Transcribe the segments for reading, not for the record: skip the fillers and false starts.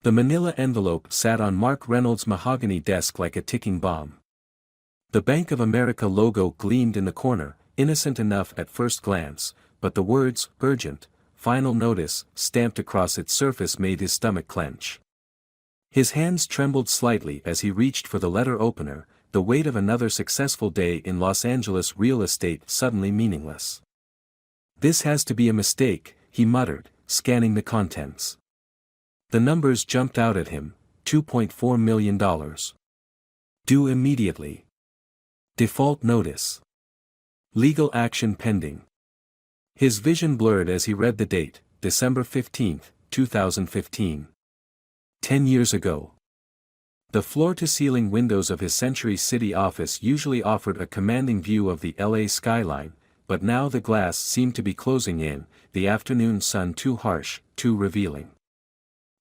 The manila envelope sat on Mark Reynolds' mahogany desk like a ticking bomb. The Bank of America logo gleamed in the corner, innocent enough at first glance, but the words, "Urgent, Final Notice," stamped across its surface made his stomach clench. His hands trembled slightly as he reached for the letter opener, the weight of another successful day in Los Angeles real estate suddenly meaningless. "This has to be a mistake," he muttered, scanning the contents. The numbers jumped out at him, $2.4 million. Due immediately. Default notice. Legal action pending. His vision blurred as he read the date, December 15, 2015. 10 years ago. The floor-to-ceiling windows of his Century City office usually offered a commanding view of the LA skyline, but now the glass seemed to be closing in, the afternoon sun too harsh, too revealing.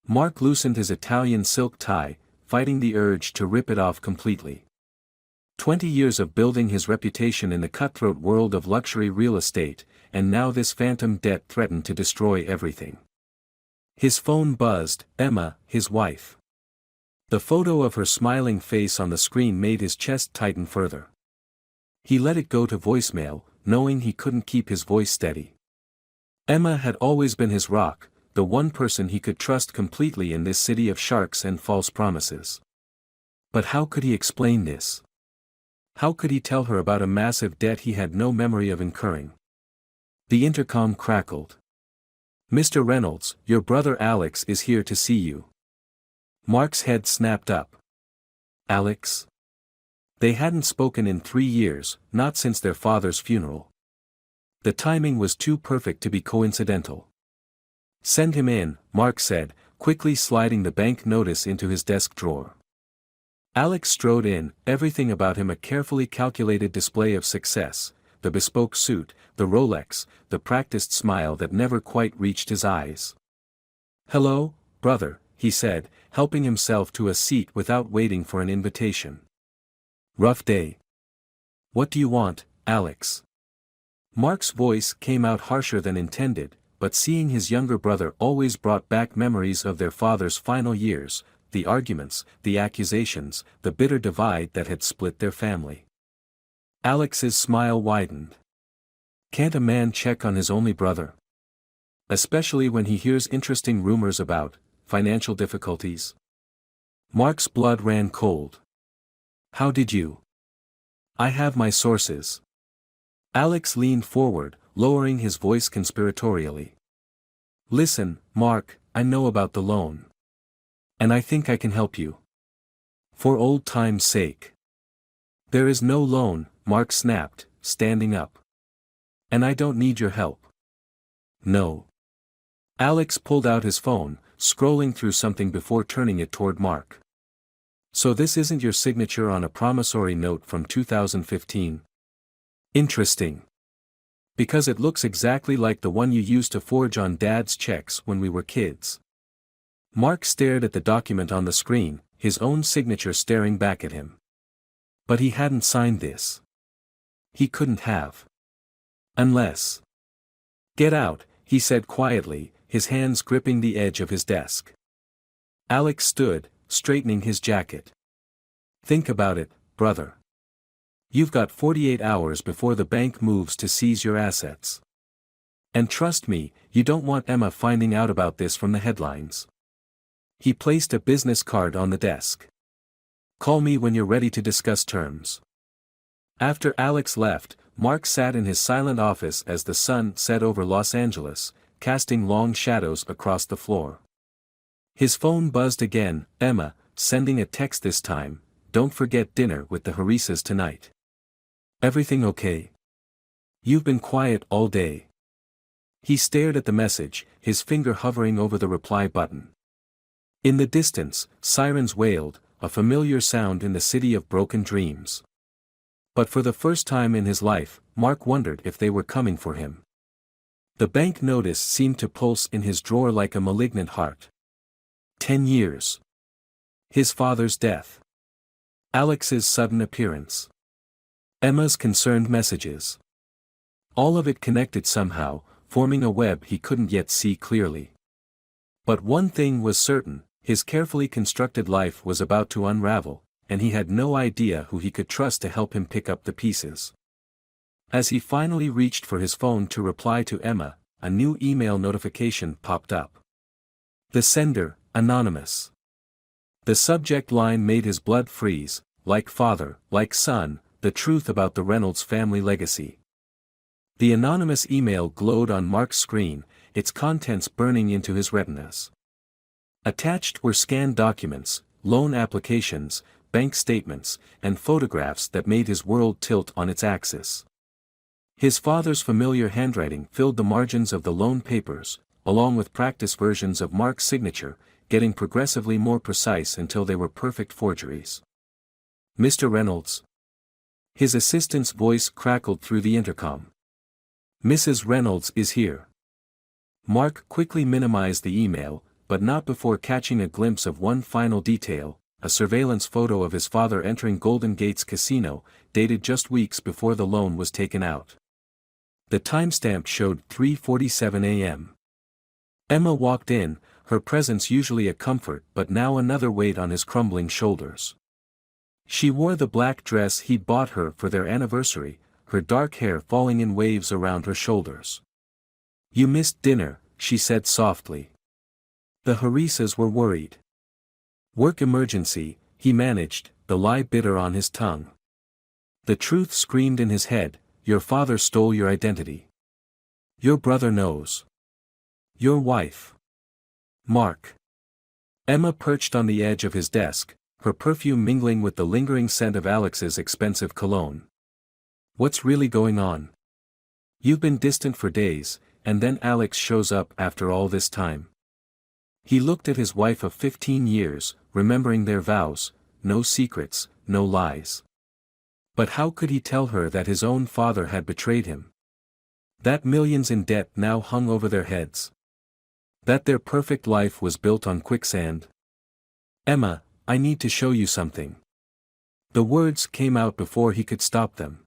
Mark loosened his Italian silk tie, fighting the urge to rip it off completely. 20 years of building his reputation in the cutthroat world of luxury real estate, and now this phantom debt threatened to destroy everything. His phone buzzed. Emma, his wife. The photo of her smiling face on the screen made his chest tighten further. He let it go to voicemail, knowing he couldn't keep his voice steady. Emma had always been his rock, the one person he could trust completely in this city of sharks and false promises. But how could he explain this? How could he tell her about a massive debt he had no memory of incurring? The intercom crackled. "Mr. Reynolds, your brother Alex is here to see you." Mark's head snapped up. Alex? They hadn't spoken in 3 years, not since their father's funeral. The timing was too perfect to be coincidental. "Send him in," Mark said, quickly sliding the bank notice into his desk drawer. Alex strode in, everything about him a carefully calculated display of success, the bespoke suit, the Rolex, the practiced smile that never quite reached his eyes. "Hello, brother," he said, helping himself to a seat without waiting for an invitation. "Rough day. What do you want, Alex?" Mark's voice came out harsher than intended, but seeing his younger brother always brought back memories of their father's final years, the arguments, the accusations, the bitter divide that had split their family. Alex's smile widened. Can't a man check on his only brother? Especially when he hears interesting rumors about financial difficulties. Mark's blood ran cold. "How did you?" "I have my sources." Alex leaned forward, lowering his voice conspiratorially. "Listen, Mark, I know about the loan. And I think I can help you. For old time's sake." "There is no loan," Mark snapped, standing up. "And I don't need your help." "No." Alex pulled out his phone, scrolling through something before turning it toward Mark. "So this isn't your signature on a promissory note from 2015? Interesting. Because it looks exactly like the one you used to forge on Dad's checks when we were kids." Mark stared at the document on the screen, his own signature staring back at him. But he hadn't signed this. He couldn't have. Unless. "Get out," he said quietly, his hands gripping the edge of his desk. Alex stood, straightening his jacket. "Think about it, brother. You've got 48 hours before the bank moves to seize your assets. And trust me, you don't want Emma finding out about this from the headlines." He placed a business card on the desk. "Call me when you're ready to discuss terms." After Alex left, Mark sat in his silent office as the sun set over Los Angeles, casting long shadows across the floor. His phone buzzed again. "Emma, sending a text this time, don't forget dinner with the Harisas tonight. Everything okay? You've been quiet all day." He stared at the message, his finger hovering over the reply button. In the distance, sirens wailed, a familiar sound in the city of broken dreams. But for the first time in his life, Mark wondered if they were coming for him. The bank notice seemed to pulse in his drawer like a malignant heart. 10 years. His father's death. Alex's sudden appearance. Emma's concerned messages. All of it connected somehow, forming a web he couldn't yet see clearly. But one thing was certain, His carefully constructed life was about to unravel, and he had no idea who he could trust to help him pick up the pieces. As he finally reached for his phone to reply to Emma, a new email notification popped up. The sender, anonymous. The subject line made his blood freeze, like father, like son, the truth about the Reynolds family legacy. The anonymous email glowed on Mark's screen, its contents burning into his retinas. Attached were scanned documents, loan applications, bank statements, and photographs that made his world tilt on its axis. His father's familiar handwriting filled the margins of the loan papers, along with practice versions of Mark's signature, getting progressively more precise until they were perfect forgeries. Mr. Reynolds. His assistant's voice crackled through the intercom. Mrs. Reynolds is here. Mark quickly minimized the email, but not before catching a glimpse of one final detail, a surveillance photo of his father entering Golden Gate's casino, dated just weeks before the loan was taken out. The timestamp showed 3:47 a.m. Emma walked in, her presence usually a comfort but now another weight on his crumbling shoulders. She wore the black dress he'd bought her for their anniversary, her dark hair falling in waves around her shoulders. "You missed dinner," she said softly. The Harisas were worried. "Work emergency," he managed, the lie bitter on his tongue. The truth screamed in his head, "Your father stole your identity. Your brother knows. Your wife. Mark." Emma perched on the edge of his desk, her perfume mingling with the lingering scent of Alex's expensive cologne. "What's really going on? You've been distant for days, and then Alex shows up after all this time." He looked at his wife of 15 years, remembering their vows, no secrets, no lies. But how could he tell her that his own father had betrayed him? That millions in debt now hung over their heads? That their perfect life was built on quicksand? "Emma, I need to show you something." The words came out before he could stop them.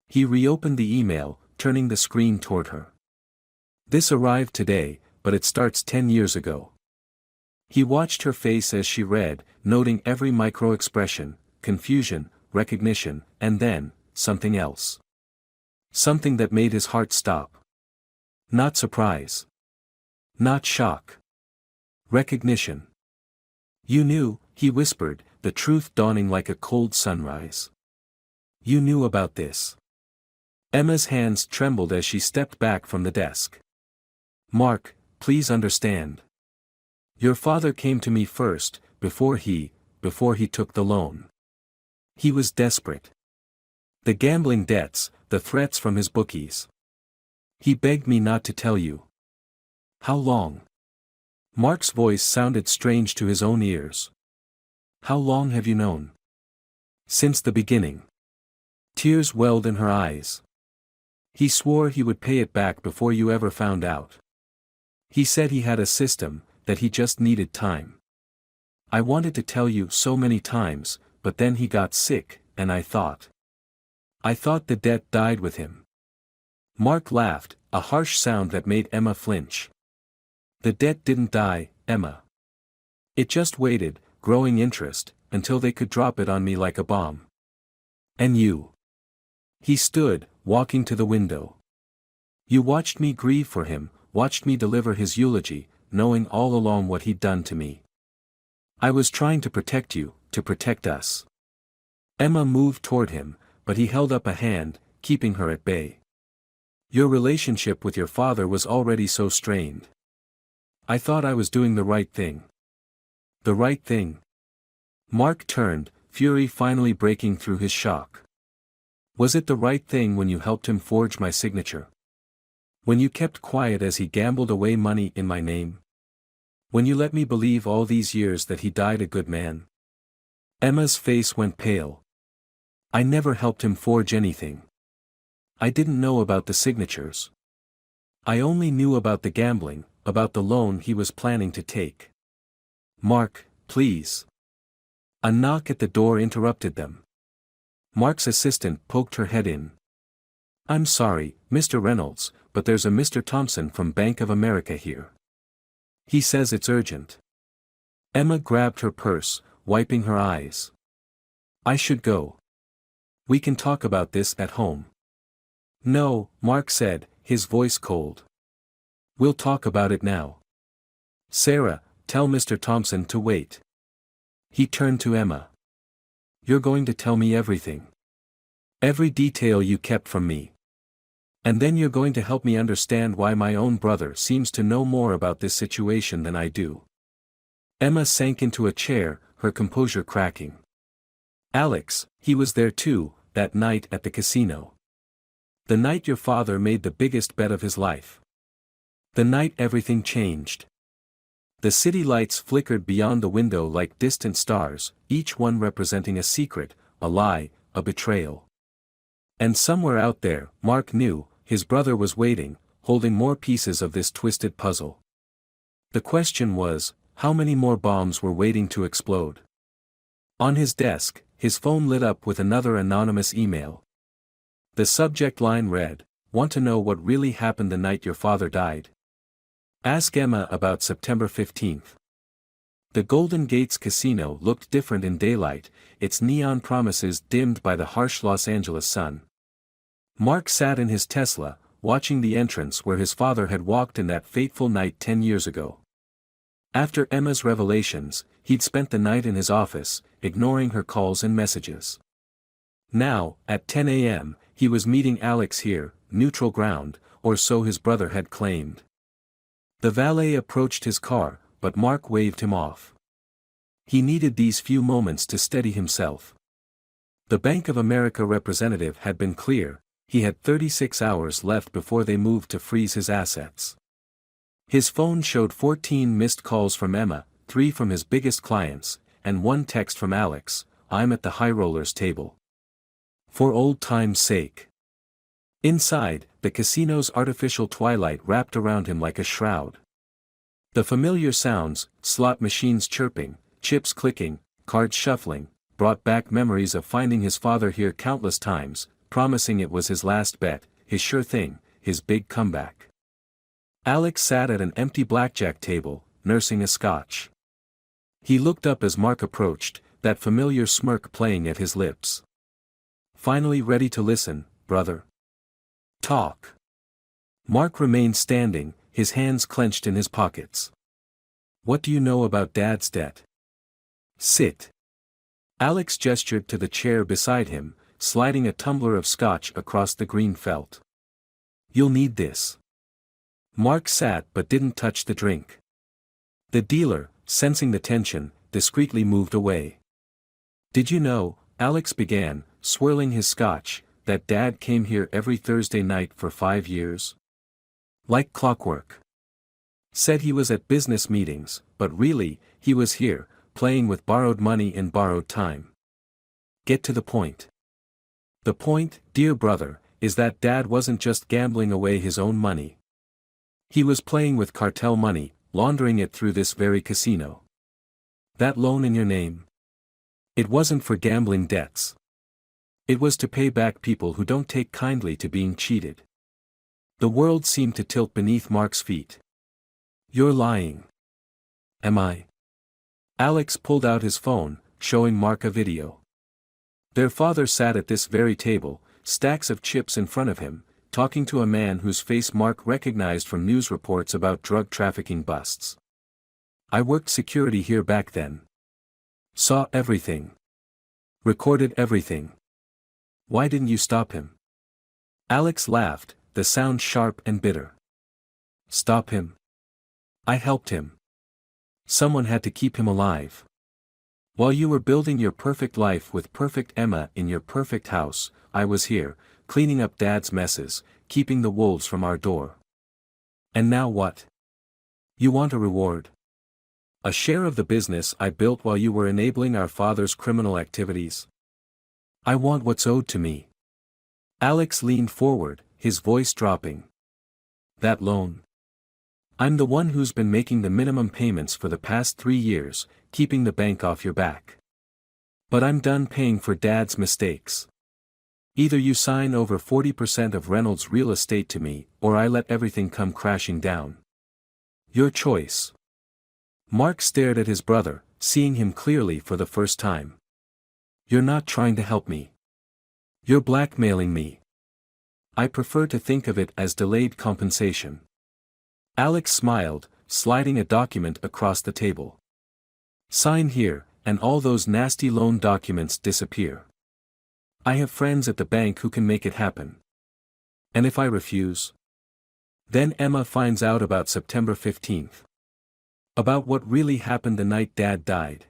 He reopened the email, turning the screen toward her. "This arrived today, but it starts 10 years ago." He watched her face as she read, noting every micro-expression, confusion, recognition, and then, something else. Something that made his heart stop. Not surprise. Not shock. Recognition. "You knew," he whispered, the truth dawning like a cold sunrise. "You knew about this." Emma's hands trembled as she stepped back from the desk. "Mark, please understand. Your father came to me first, before he took the loan. He was desperate. The gambling debts, the threats from his bookies. He begged me not to tell you." "How long?" Mark's voice sounded strange to his own ears. "How long have you known?" "Since the beginning." Tears welled in her eyes. "He swore he would pay it back before you ever found out. He said he had a system, that he just needed time. I wanted to tell you so many times, but then he got sick, and I thought the debt died with him." Mark laughed, a harsh sound that made Emma flinch. "The debt didn't die, Emma. It just waited, growing interest, until they could drop it on me like a bomb. And you." He stood, walking to the window. "You watched me grieve for him, watched me deliver his eulogy, knowing all along what he'd done to me. I was trying to protect you, to protect us." Emma moved toward him, but he held up a hand, keeping her at bay. "Your relationship with your father was already so strained. I thought I was doing the right thing." "The right thing?" Mark turned, fury finally breaking through his shock. "Was it the right thing when you helped him forge my signature? When you kept quiet as he gambled away money in my name? When you let me believe all these years that he died a good man?" Emma's face went pale. "I never helped him forge anything. I didn't know about the signatures. I only knew about the gambling, about the loan he was planning to take." "Mark, please." A knock at the door interrupted them. Mark's assistant poked her head in. "I'm sorry, Mr. Reynolds, but there's a Mr. Thompson from Bank of America here. He says it's urgent." Emma grabbed her purse, wiping her eyes. I should go. We can talk about this at home. No, Mark said, his voice cold. We'll talk about it now. Sarah, tell Mr. Thompson to wait. He turned to Emma. You're going to tell me everything. Every detail you kept from me. And then you're going to help me understand why my own brother seems to know more about this situation than I do. Emma sank into a chair, her composure cracking. Alex, he was there too, that night at the casino. The night your father made the biggest bet of his life. The night everything changed. The city lights flickered beyond the window like distant stars, each one representing a secret, a lie, a betrayal. And somewhere out there, Mark knew, his brother was waiting, holding more pieces of this twisted puzzle. The question was, how many more bombs were waiting to explode? On his desk, his phone lit up with another anonymous email. The subject line read, "Want to know what really happened the night your father died? Ask Emma about September 15th. The Golden Gates Casino looked different in daylight, its neon promises dimmed by the harsh Los Angeles sun. Mark sat in his Tesla, watching the entrance where his father had walked in that fateful night 10 years ago. After Emma's revelations, he'd spent the night in his office, ignoring her calls and messages. Now, at 10 a.m., he was meeting Alex here, neutral ground, or so his brother had claimed. The valet approached his car, but Mark waved him off. He needed these few moments to steady himself. The Bank of America representative had been clear, he had 36 hours left before they moved to freeze his assets. His phone showed 14 missed calls from Emma, 3 from his biggest clients, and 1 text from Alex, "I'm at the high rollers table. For old time's sake." Inside, the casino's artificial twilight wrapped around him like a shroud. The familiar sounds, slot machines chirping, chips clicking, cards shuffling, brought back memories of finding his father here countless times, promising it was his last bet, his sure thing, his big comeback. Alex sat at an empty blackjack table, nursing a scotch. He looked up as Mark approached, that familiar smirk playing at his lips. "Finally ready to listen, brother? Talk." Mark remained standing, his hands clenched in his pockets. "What do you know about Dad's debt?" "Sit." Alex gestured to the chair beside him, sliding a tumbler of scotch across the green felt. "You'll need this." Mark sat but didn't touch the drink. The dealer, sensing the tension, discreetly moved away. "Did you know," Alex began, swirling his scotch, "that Dad came here every Thursday night for 5 years? Like clockwork. Said he was at business meetings, but really, he was here, playing with borrowed money and borrowed time. Get to the point." "The point, dear brother, is that Dad wasn't just gambling away his own money. He was playing with cartel money, laundering it through this very casino. That loan in your name? It wasn't for gambling debts. It was to pay back people who don't take kindly to being cheated." The world seemed to tilt beneath Mark's feet. "You're lying." "Am I?" Alex pulled out his phone, showing Mark a video. Their father sat at this very table, stacks of chips in front of him, talking to a man whose face Mark recognized from news reports about drug trafficking busts. "I worked security here back then. Saw everything. Recorded everything. Why didn't you stop him?" Alex laughed, the sound sharp and bitter. "Stop him? I helped him. Someone had to keep him alive. While you were building your perfect life with perfect Emma in your perfect house, I was here, cleaning up Dad's messes, keeping the wolves from our door. And now what? You want a reward? A share of the business I built while you were enabling our father's criminal activities? I want what's owed to me." Alex leaned forward, his voice dropping. "That loan? I'm the one who's been making the minimum payments for the past 3 years, keeping the bank off your back. But I'm done paying for Dad's mistakes. Either you sign over 40% of Reynolds' real estate to me, or I let everything come crashing down. Your choice." Mark stared at his brother, seeing him clearly for the first time. "You're not trying to help me. You're blackmailing me." "I prefer to think of it as delayed compensation." Alex smiled, sliding a document across the table. "Sign here, and all those nasty loan documents disappear. I have friends at the bank who can make it happen." "And if I refuse?" "Then Emma finds out about September 15th. About what really happened the night Dad died.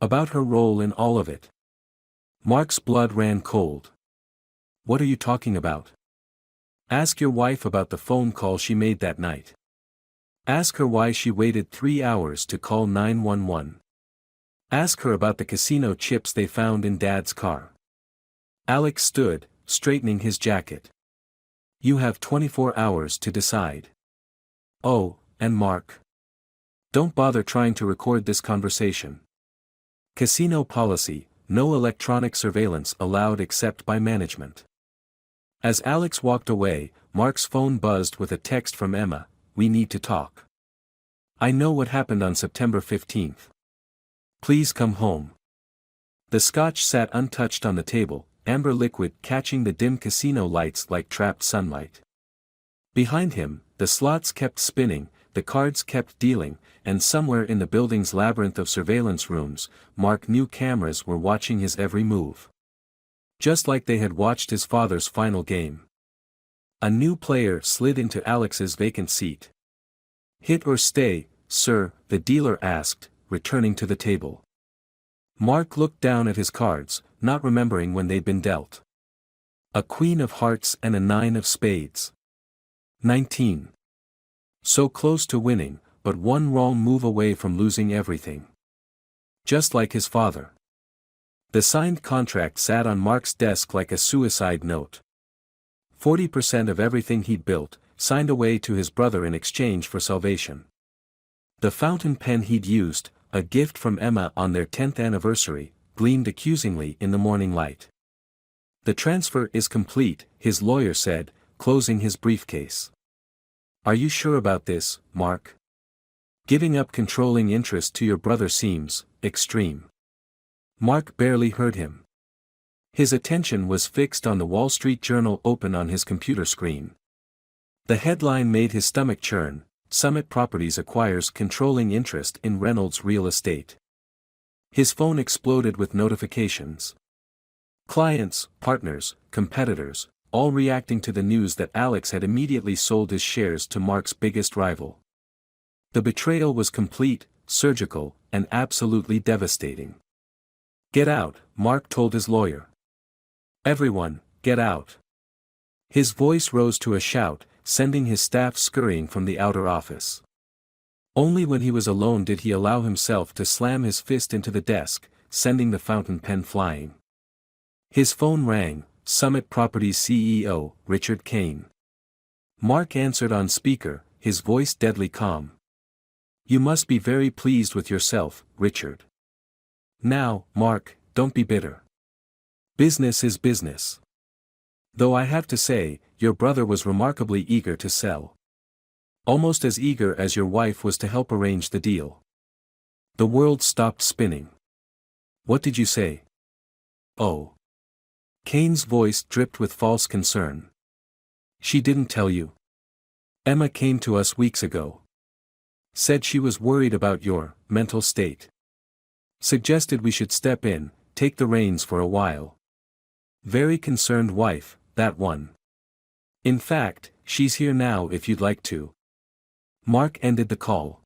About her role in all of it." Mark's blood ran cold. "What are you talking about?" "Ask your wife about the phone call she made that night. Ask her why she waited 3 hours to call 911. Ask her about the casino chips they found in Dad's car." Alex stood, straightening his jacket. "You have 24 hours to decide. Oh, and Mark. Don't bother trying to record this conversation. Casino policy, no electronic surveillance allowed except by management." As Alex walked away, Mark's phone buzzed with a text from Emma, "We need to talk. I know what happened on September 15th. Please come home." The scotch sat untouched on the table, amber liquid catching the dim casino lights like trapped sunlight. Behind him, the slots kept spinning, the cards kept dealing, and somewhere in the building's labyrinth of surveillance rooms, Mark knew cameras were watching his every move. Just like they had watched his father's final game. A new player slid into Alex's vacant seat. "Hit or stay, sir?" the dealer asked, returning to the table. Mark looked down at his cards, not remembering when they'd been dealt. A queen of hearts and a 9 of spades. 19. So close to winning, but one wrong move away from losing everything. Just like his father. The signed contract sat on Mark's desk like a suicide note. 40% of everything he'd built, signed away to his brother in exchange for salvation. The fountain pen he'd used, a gift from Emma on their 10th anniversary, gleamed accusingly in the morning light. "The transfer is complete," his lawyer said, closing his briefcase. "Are you sure about this, Mark? Giving up controlling interest to your brother seems extreme." Mark barely heard him. His attention was fixed on the Wall Street Journal open on his computer screen. The headline made his stomach churn: "Summit Properties acquires controlling interest in Reynolds Real Estate." His phone exploded with notifications. Clients, partners, competitors, all reacting to the news that Alex had immediately sold his shares to Mark's biggest rival. The betrayal was complete, surgical, and absolutely devastating. "Get out," Mark told his lawyer. "Everyone, get out." His voice rose to a shout, sending his staff scurrying from the outer office. Only when he was alone did he allow himself to slam his fist into the desk, sending the fountain pen flying. His phone rang, Summit Properties CEO, Richard Kane. Mark answered on speaker, his voice deadly calm. "You must be very pleased with yourself, Richard. Now, Mark, don't be bitter. Business is business. Though I have to say, your brother was remarkably eager to sell. Almost as eager as your wife was to help arrange the deal." The world stopped spinning. "What did you say?" "Oh." Kane's voice dripped with false concern. "She didn't tell you?" "Emma came to us weeks ago. Said she was worried about your mental state. Suggested we should step in, take the reins for a while. Very concerned wife, that one. In fact, she's here now if you'd like to." Mark ended the call.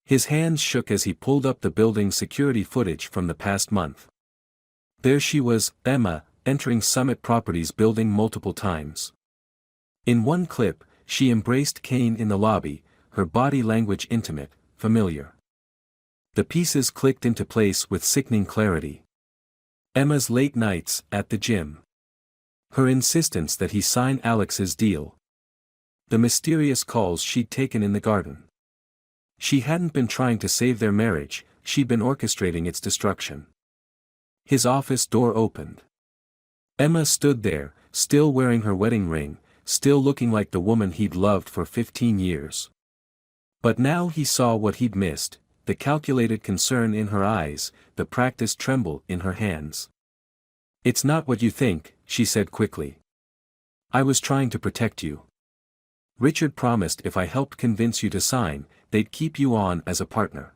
His hands shook as he pulled up the building's security footage from the past month. There she was, Emma, entering Summit Properties building multiple times. In one clip, she embraced Kane in the lobby, her body language intimate, familiar. The pieces clicked into place with sickening clarity. Emma's late nights at the gym. Her insistence that he sign Alex's deal. The mysterious calls she'd taken in the garden. She hadn't been trying to save their marriage, she'd been orchestrating its destruction. His office door opened. Emma stood there, still wearing her wedding ring, still looking like the woman he'd loved for 15 years. But now he saw what he'd missed, the calculated concern in her eyes, the practiced tremble in her hands. "It's not what you think," she said quickly. "I was trying to protect you. Richard promised if I helped convince you to sign, they'd keep you on as a partner.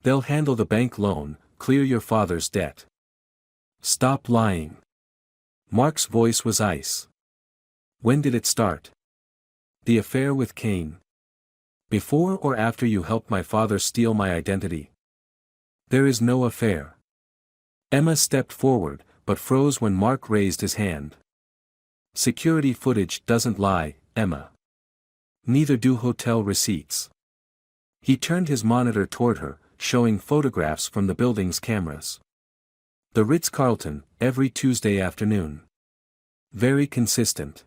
They'll handle the bank loan, clear your father's debt." "Stop lying." Mark's voice was ice. "When did it start? The affair with Kane? Before or after you helped my father steal my identity?" "There is no affair." Emma stepped forward, but froze when Mark raised his hand. "Security footage doesn't lie, Emma. Neither do hotel receipts." He turned his monitor toward her, showing photographs from the building's cameras. "The Ritz-Carlton, every Tuesday afternoon. Very consistent.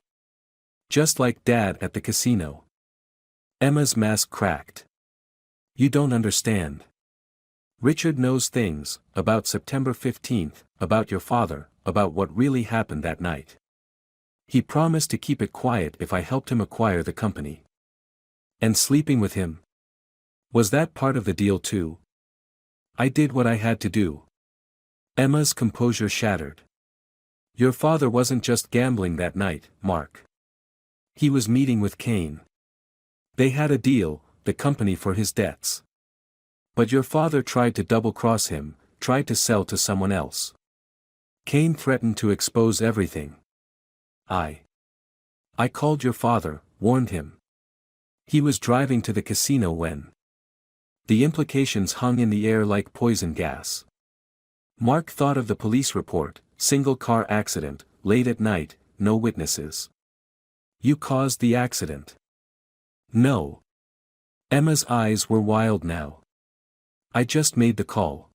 Just like Dad at the casino." Emma's mask cracked. "You don't understand. Richard knows things, about September 15th, about your father, about what really happened that night. He promised to keep it quiet if I helped him acquire the company." "And sleeping with him? Was that part of the deal too?" "I did what I had to do." Emma's composure shattered. "Your father wasn't just gambling that night, Mark. He was meeting with Kane. They had a deal, the company for his debts. But your father tried to double-cross him, tried to sell to someone else. Kane threatened to expose everything. I called your father, warned him. He was driving to the casino when the implications hung in the air like poison gas." Mark thought of the police report, single-car accident, late at night, no witnesses. "You caused the accident." "No." Emma's eyes were wild now. "I just made the call.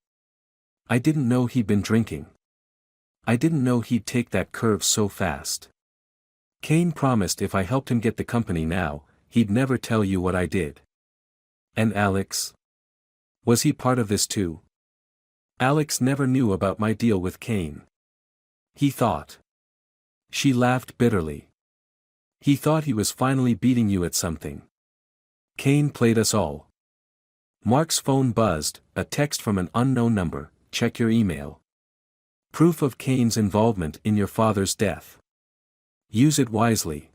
I didn't know he'd been drinking. I didn't know he'd take that curve so fast. Kane promised if I helped him get the company now, he'd never tell you what I did." "And Alex? Was he part of this too?" "Alex never knew about my deal with Kane. He thought." She laughed bitterly. "He thought he was finally beating you at something. Kane played us all." Mark's phone buzzed, a text from an unknown number. "Check your email. Proof of Kane's involvement in your father's death. Use it wisely.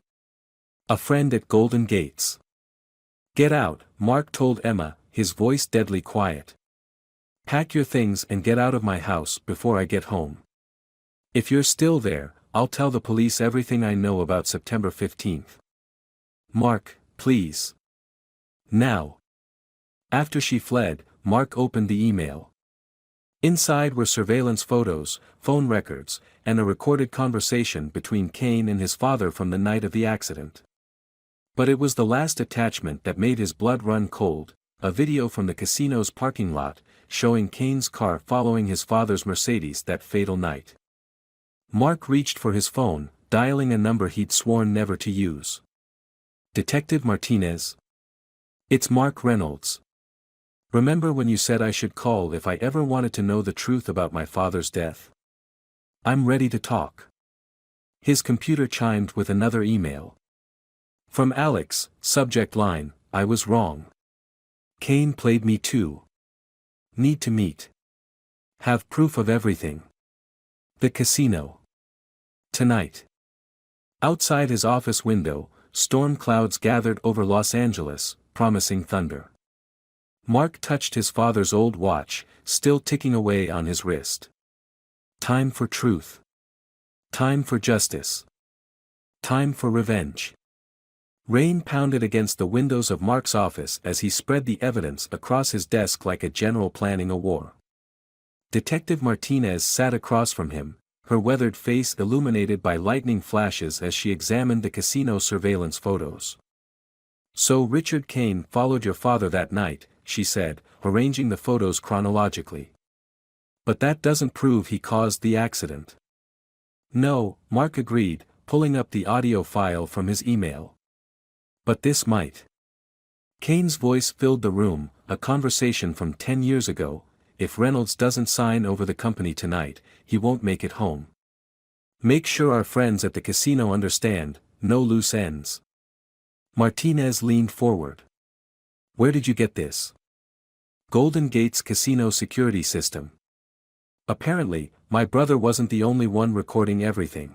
A friend at Golden Gates." "Get out," Mark told Emma, his voice deadly quiet. "Pack your things and get out of my house before I get home. If you're still there, I'll tell the police everything I know about September 15th. Mark, please. Now." After she fled, Mark opened the email. Inside were surveillance photos, phone records, and a recorded conversation between Kane and his father from the night of the accident. But it was the last attachment that made his blood run cold, a video from the casino's parking lot, showing Kane's car following his father's Mercedes that fatal night. Mark reached for his phone, dialing a number he'd sworn never to use. "Detective Martinez? It's Mark Reynolds. Remember when you said I should call if I ever wanted to know the truth about my father's death? I'm ready to talk." His computer chimed with another email. From Alex, subject line, "I was wrong. Kane played me too. Need to meet. Have proof of everything. The casino. Tonight." Outside his office window, storm clouds gathered over Los Angeles, promising thunder. Mark touched his father's old watch, still ticking away on his wrist. Time for truth. Time for justice. Time for revenge. Rain pounded against the windows of Mark's office as he spread the evidence across his desk like a general planning a war. Detective Martinez sat across from him, her weathered face illuminated by lightning flashes as she examined the casino surveillance photos. "So Richard Kane followed your father that night," she said, arranging the photos chronologically. "But that doesn't prove he caused the accident." "No," Mark agreed, pulling up the audio file from his email. "But this might." Kane's voice filled the room, a conversation from 10 years ago. "If Reynolds doesn't sign over the company tonight, he won't make it home. Make sure our friends at the casino understand, no loose ends." Martinez leaned forward. "Where did you get this?" Golden Gate's casino security system. Apparently, my brother wasn't the only one recording everything.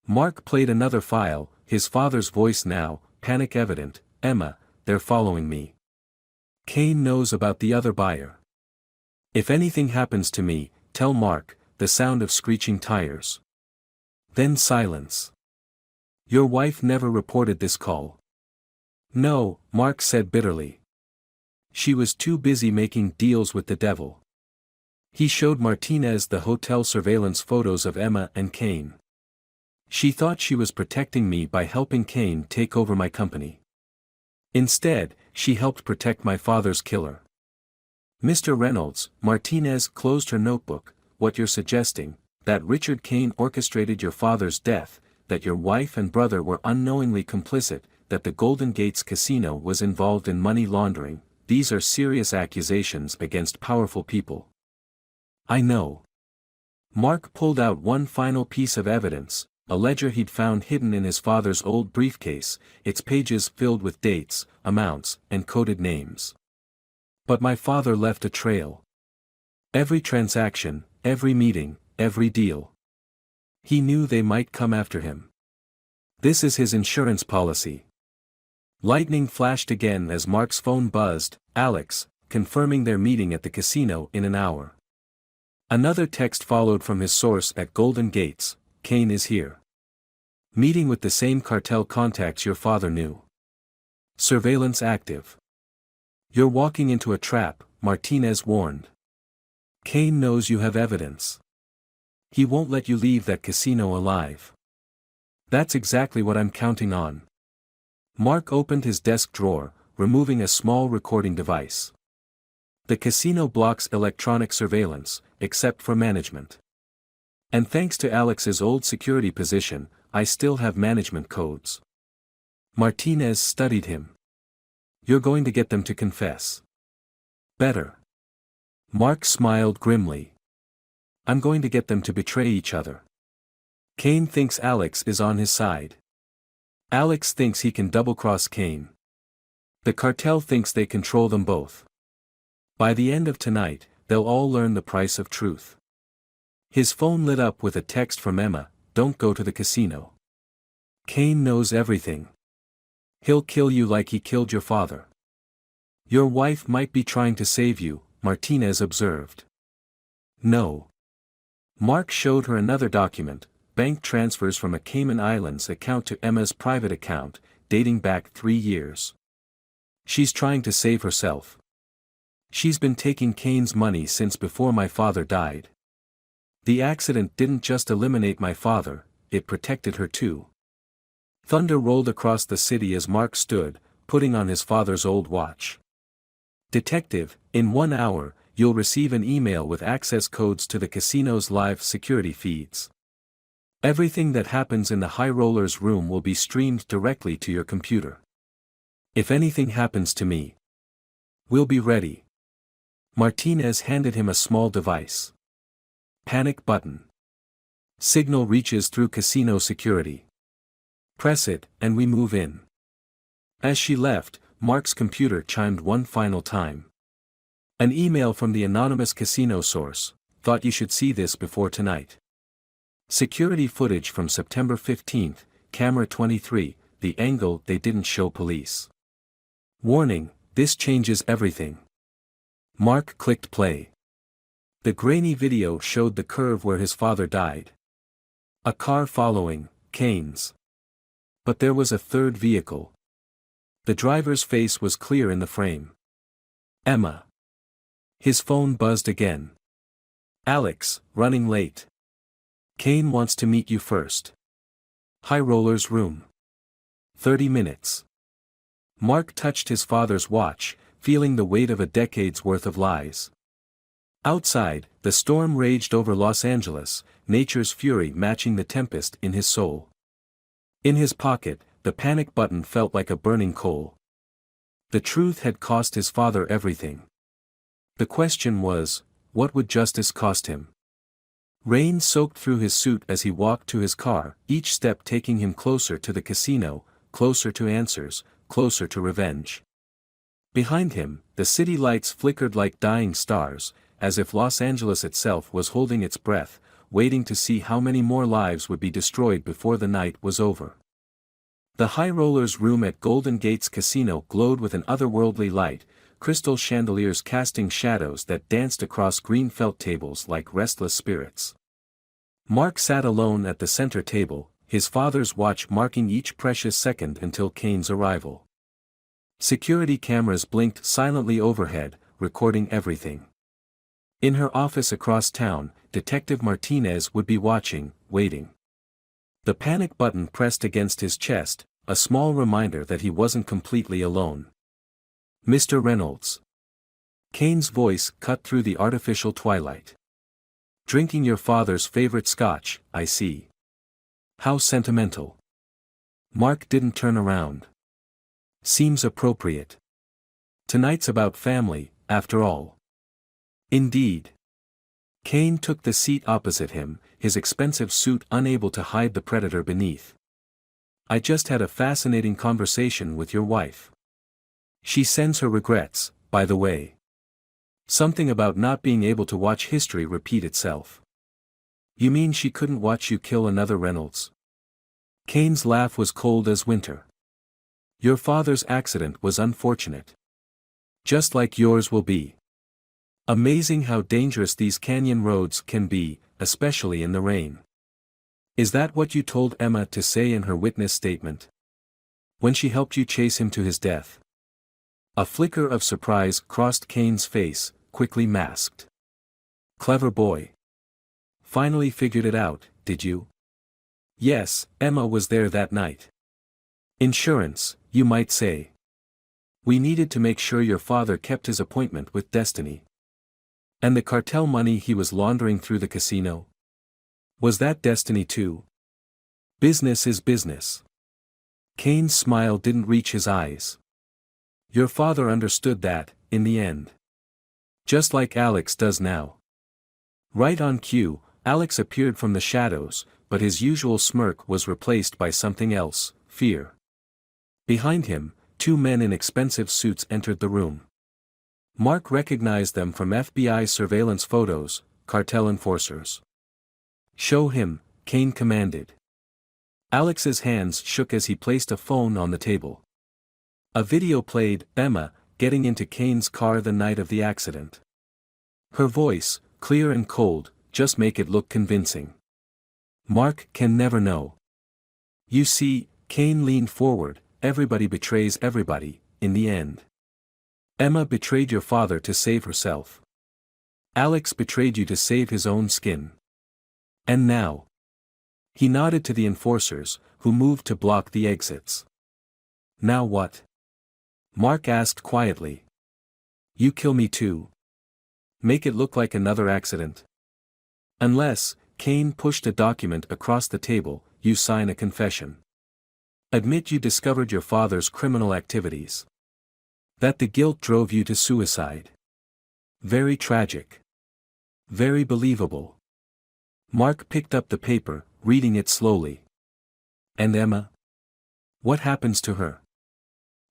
Mark played another file, his father's voice now, panic evident. Emma, they're following me. Kane knows about the other buyer. If anything happens to me, tell Mark. The sound of screeching tires. Then silence. Your wife never reported this call. No, Mark said bitterly. She was too busy making deals with the devil. He showed Martinez the hotel surveillance photos of Emma and Kane. She thought she was protecting me by helping Kane take over my company. Instead, she helped protect my father's killer. Mr. Reynolds, Martinez closed her notebook. What you're suggesting, that Richard Kane orchestrated your father's death, that your wife and brother were unknowingly complicit, that the Golden Gates Casino was involved in money laundering, these are serious accusations against powerful people. I know. Mark pulled out one final piece of evidence, a ledger he'd found hidden in his father's old briefcase, its pages filled with dates, amounts, and coded names. But my father left a trail. Every transaction, every meeting, every deal. He knew they might come after him. This is his insurance policy. Lightning flashed again as Mark's phone buzzed. Alex, confirming their meeting at the casino in an hour. Another text followed from his source at Golden Gates. Kane is here. Meeting with the same cartel contacts your father knew. Surveillance active. You're walking into a trap, Martinez warned. Kane knows you have evidence. He won't let you leave that casino alive. That's exactly what I'm counting on. Mark opened his desk drawer, removing a small recording device. The casino blocks electronic surveillance, except for management. And thanks to Alex's old security position, I still have management codes. Martinez studied him. You're going to get them to confess. Better. Mark smiled grimly. I'm going to get them to betray each other. Kane thinks Alex is on his side. Alex thinks he can double-cross Kane. The cartel thinks they control them both. By the end of tonight, they'll all learn the price of truth. His phone lit up with a text from Emma, don't go to the casino. Kane knows everything. He'll kill you like he killed your father. Your wife might be trying to save you, Martinez observed. No. Mark showed her another document, bank transfers from a Cayman Islands account to Emma's private account, dating back 3 years. She's trying to save herself. She's been taking Kane's money since before my father died. The accident didn't just eliminate my father, it protected her too. Thunder rolled across the city as Mark stood, putting on his father's old watch. Detective, in 1 hour, you'll receive an email with access codes to the casino's live security feeds. Everything that happens in the High Rollers room will be streamed directly to your computer. If anything happens to me, we'll be ready. Martinez handed him a small device. Panic button. Signal reaches through casino security. Press it, and we move in. As she left, Mark's computer chimed one final time. An email from the anonymous casino source, thought you should see this before tonight. Security footage from September 15, camera 23, the angle they didn't show police. Warning, this changes everything. Mark clicked play. The grainy video showed the curve where his father died. A car following, Kane's. But there was a third vehicle. The driver's face was clear in the frame. Emma. His phone buzzed again. Alex, running late. Kane wants to meet you first. High Roller's room. 30 minutes. Mark touched his father's watch, feeling the weight of a decade's worth of lies. Outside, the storm raged over Los Angeles, nature's fury matching the tempest in his soul. In his pocket, the panic button felt like a burning coal. The truth had cost his father everything. The question was, what would justice cost him? Rain soaked through his suit as he walked to his car, each step taking him closer to the casino, closer to answers, closer to revenge. Behind him, the city lights flickered like dying stars, as if Los Angeles itself was holding its breath, waiting to see how many more lives would be destroyed before the night was over. The high rollers room at Golden Gate's casino glowed with an otherworldly light, crystal chandeliers casting shadows that danced across green felt tables like restless spirits. Mark sat alone at the center table, his father's watch marking each precious second until Kane's arrival. Security cameras blinked silently overhead, recording everything. In her office across town, Detective Martinez would be watching, waiting. The panic button pressed against his chest, a small reminder that he wasn't completely alone. "Mr. Reynolds." Kane's voice cut through the artificial twilight. "Drinking your father's favorite scotch, I see. How sentimental." Mark didn't turn around. "Seems appropriate. Tonight's about family, after all." "Indeed." Kane took the seat opposite him, his expensive suit unable to hide the predator beneath. "I just had a fascinating conversation with your wife. She sends her regrets, by the way. Something about not being able to watch history repeat itself." "You mean she couldn't watch you kill another Reynolds?" Kane's laugh was cold as winter. "Your father's accident was unfortunate. Just like yours will be. Amazing how dangerous these canyon roads can be, especially in the rain." "Is that what you told Emma to say in her witness statement? When she helped you chase him to his death?" A flicker of surprise crossed Kane's face, quickly masked. "Clever boy. Finally figured it out, did you?" "Yes, Emma was there that night. Insurance, you might say. We needed to make sure your father kept his appointment with Destiny. And the cartel money he was laundering through the casino? Was that Destiny too? Business is business." Kane's smile didn't reach his eyes. "Your father understood that, in the end. Just like Alex does now." Right on cue, Alex appeared from the shadows, but his usual smirk was replaced by something else, fear. Behind him, two men in expensive suits entered the room. Mark recognized them from FBI surveillance photos, cartel enforcers. "Show him," Kane commanded. Alex's hands shook as he placed a phone on the table. A video played, Emma, getting into Kane's car the night of the accident. Her voice, clear and cold, "Just make it look convincing. Mark can never know." "You see," Kane leaned forward, "everybody betrays everybody, in the end. Emma betrayed your father to save herself. Alex betrayed you to save his own skin. And now." He nodded to the enforcers, who moved to block the exits. "Now what?" Mark asked quietly. "You kill me too? Make it look like another accident? Unless," Kane pushed a document across the table, "you sign a confession. Admit you discovered your father's criminal activities. That the guilt drove you to suicide. Very tragic. Very believable." Mark picked up the paper, reading it slowly. "And Emma? What happens to her?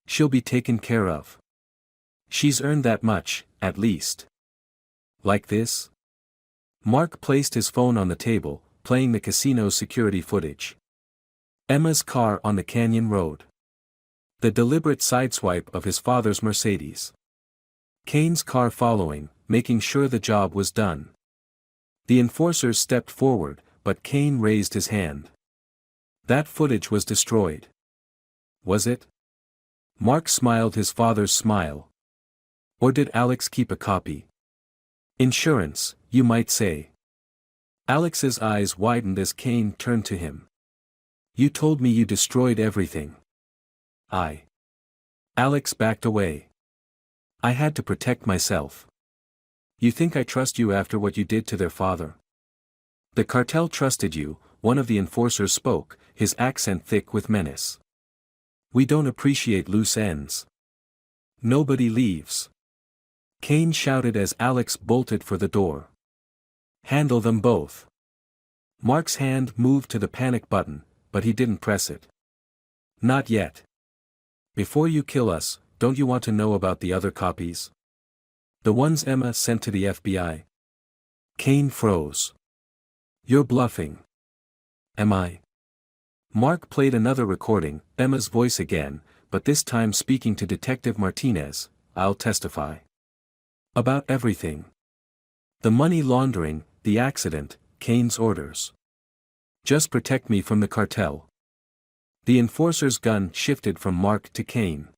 She'll be taken care of. She's earned that much, at least." "Like this?" Mark placed his phone on the table, playing the casino's security footage. Emma's car on the canyon road. The deliberate sideswipe of his father's Mercedes. Kane's car following, making sure the job was done. The enforcers stepped forward, but Kane raised his hand. "That footage was destroyed." "Was it?" Mark smiled his father's smile. "Or did Alex keep a copy?" "Insurance, you might say." Alex's eyes widened as Kane turned to him. "You told me you destroyed everything." Alex backed away. "I had to protect myself." "You think I trust you after what you did to their father?" "The cartel trusted you," one of the enforcers spoke, his accent thick with menace. "We don't appreciate loose ends. Nobody leaves." Kane shouted as Alex bolted for the door. "Handle them both." Mark's hand moved to the panic button, but he didn't press it. "Not yet. Before you kill us, don't you want to know about the other copies? The ones Emma sent to the FBI? Kane froze. You're bluffing. Am I? Mark played another recording, Emma's voice again, but this time speaking to Detective Martinez. I'll testify. About everything. The money laundering, the accident, Kane's orders. Just protect me from the cartel. The enforcer's gun shifted from Mark to Kane.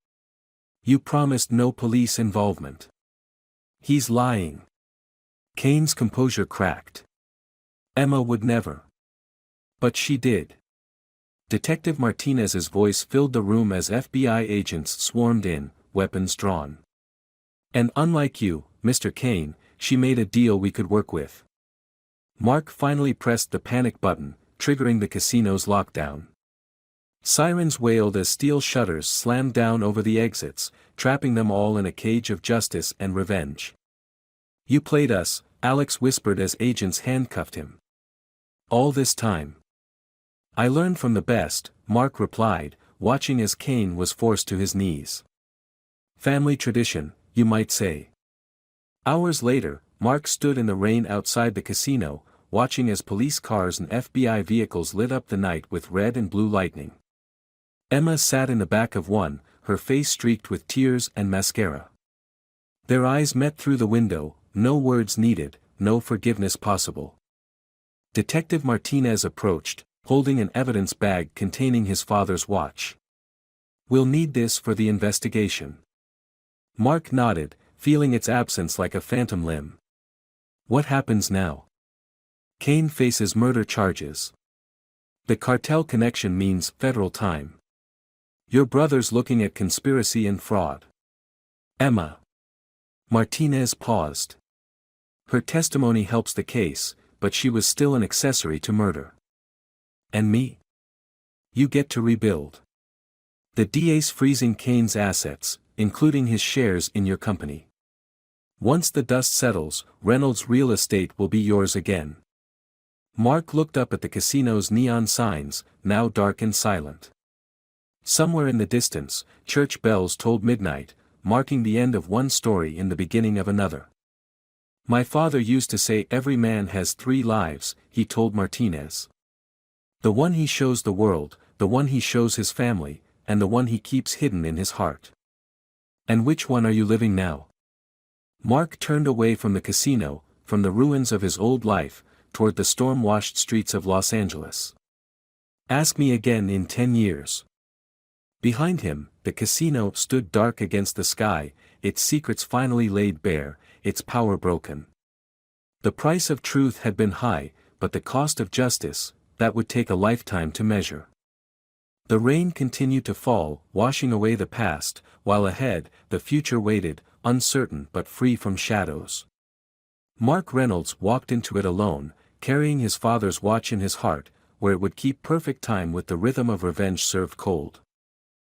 You promised no police involvement. He's lying. Kane's composure cracked. Emma would never. But she did. Detective Martinez's voice filled the room as FBI agents swarmed in, weapons drawn. And unlike you, Mr. Kane, she made a deal we could work with. Mark finally pressed the panic button, triggering the casino's lockdown. Sirens wailed as steel shutters slammed down over the exits, trapping them all in a cage of justice and revenge. You played us, Alex whispered as agents handcuffed him. All this time. I learned from the best, Mark replied, watching as Kane was forced to his knees. Family tradition, you might say. Hours later, Mark stood in the rain outside the casino, watching as police cars and FBI vehicles lit up the night with red and blue lightning. Emma sat in the back of one, her face streaked with tears and mascara. Their eyes met through the window, no words needed, no forgiveness possible. Detective Martinez approached, holding an evidence bag containing his father's watch. We'll need this for the investigation. Mark nodded, feeling its absence like a phantom limb. What happens now? Kane faces murder charges. The cartel connection means federal time. Your brother's looking at conspiracy and fraud. Emma. Martinez paused. Her testimony helps the case, but she was still an accessory to murder. And me? You get to rebuild. The DA's freezing Kane's assets, including his shares in your company. Once the dust settles, Reynolds' real estate will be yours again. Mark looked up at the casino's neon signs, now dark and silent. Somewhere in the distance, church bells tolled midnight, marking the end of one story in the beginning of another. My father used to say every man has 3 lives, he told Martinez. The one he shows the world, the one he shows his family, and the one he keeps hidden in his heart. And which one are you living now? Mark turned away from the casino, from the ruins of his old life, toward the storm-washed streets of Los Angeles. Ask me again in 10 years. Behind him, the casino stood dark against the sky, its secrets finally laid bare, its power broken. The price of truth had been high, but the cost of justice, that would take a lifetime to measure. The rain continued to fall, washing away the past, while ahead, the future waited, uncertain but free from shadows. Mark Reynolds walked into it alone, carrying his father's watch in his heart, where it would keep perfect time with the rhythm of revenge served cold.